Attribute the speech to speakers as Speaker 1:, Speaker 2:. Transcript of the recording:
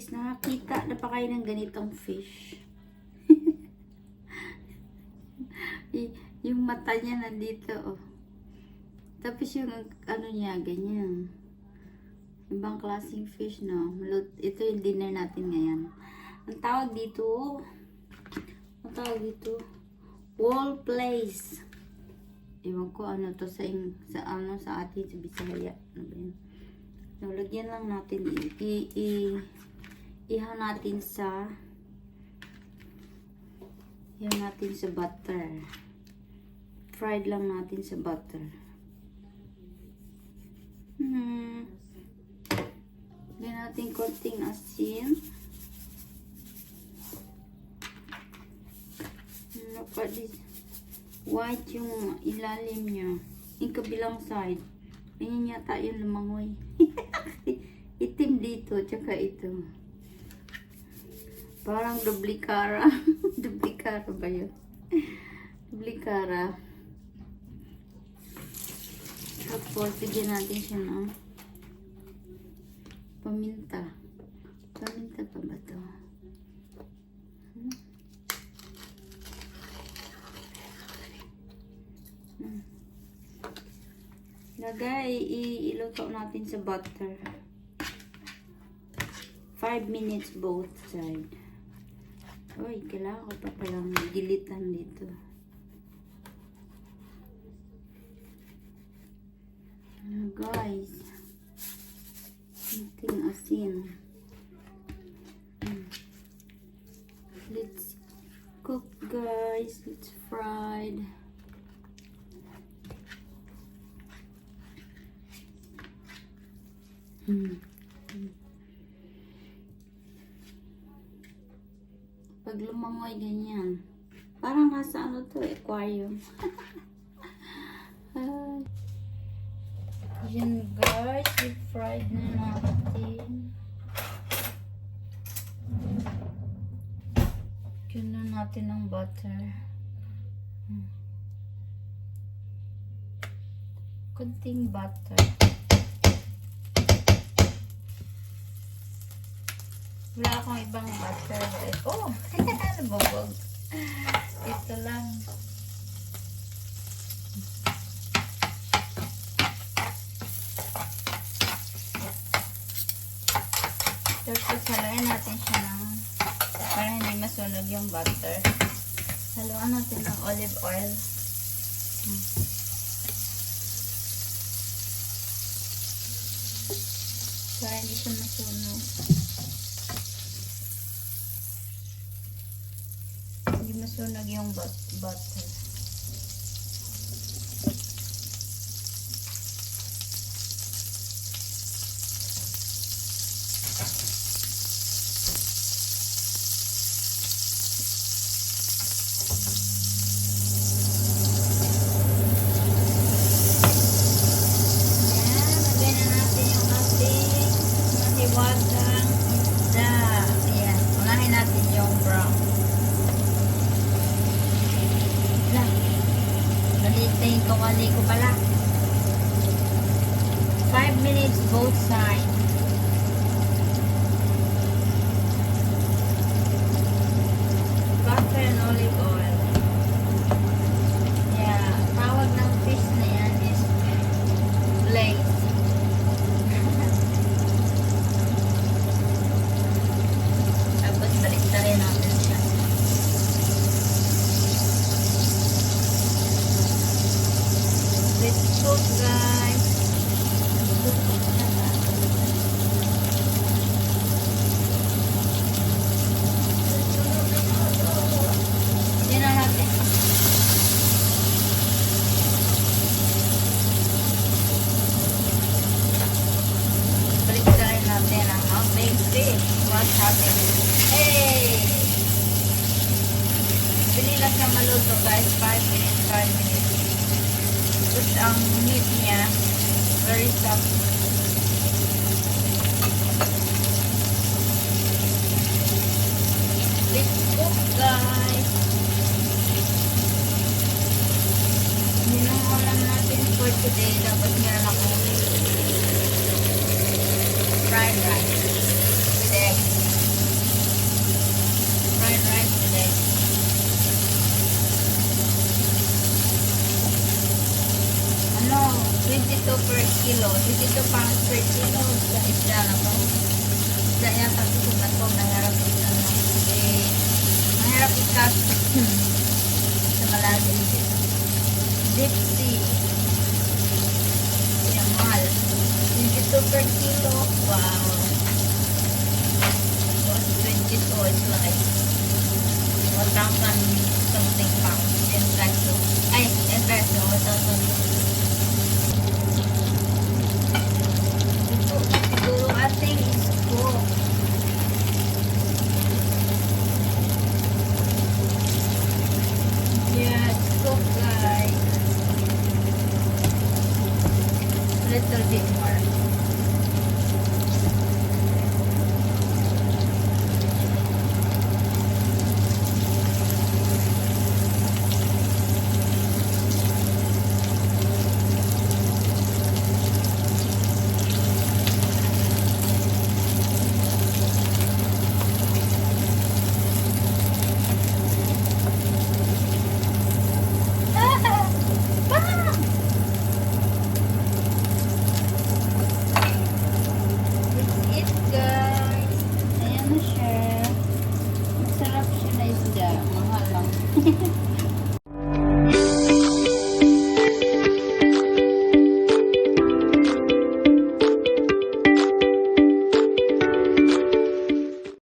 Speaker 1: Guys, nakakita na pa kayo ng ganitong fish. Yung mata niya nandito, oh. Tapos yung ano niya, ganyan. Ibang klaseng fish, no? Ito yung dinner natin ngayon. Ang tawag dito, wall place. Ewan ko ano to sa atin sa Bisaya. Ano ba yun? So, lagyan lang natin, ihaw natin sa butter. Fried lang natin sa butter. Lagyan natin konting asin. Look at this. White yung ilalim niya. Yung kabilang side. Ganyan yata yung lumangoy. Itim dito, tsaka ito. Parang dublikara. Dublikara ba yun? Dublikara. Tapos, bigyan natin siya ng paminta. Paminta pa ba ito? Lagay, iluto natin sa butter. 5 minutes both side. Uy, kailangan ko pa palang gilitan dito. Guys, konting asin. Let's cook, guys. Let's fried. Pag lumangoy ganyan, parang nasa ano to, aquarium. Yan guys, i-fried na natin. Kailan natin ng butter. Kunting butter. Wala akong ibang butter. Oh! Nabubog. Ito lang. Tapos haluin natin siya ng para hindi masunog yung butter. Haluan natin ng olive oil. Para hindi siya masunog. Masunog yung butter. Kawali ko pala. 5 minutes both sides. Butter and olive oil. Yeah, tawag ng fish na yan is glaze. Tapos balik-tarin natin siya. Let's cook, guys. Yan na natin. Balik tayo natin ang ating fish. What's happening? Hey! Bili lang siya maluto, guys. 5 minutes, 5 minutes. Tapos ang meat niya, very soft. Let's cook, guys. Yun ang ulam natin for today. Dapat meron akong fried rice with eggs. per kilo. 22 pounds per kilo. Sa isda na to. Isda yata ito na to. Mahirap ito. Mahirap ikat. Sa malalim. Deep sea. Yan, mahal. 22 per kilo. Wow. So, 22 is like 1,000 something pounds in peso. Ay, in peso. 1,000. Siguro ating is cook. Yeah, it's cook, guys. Little bit more.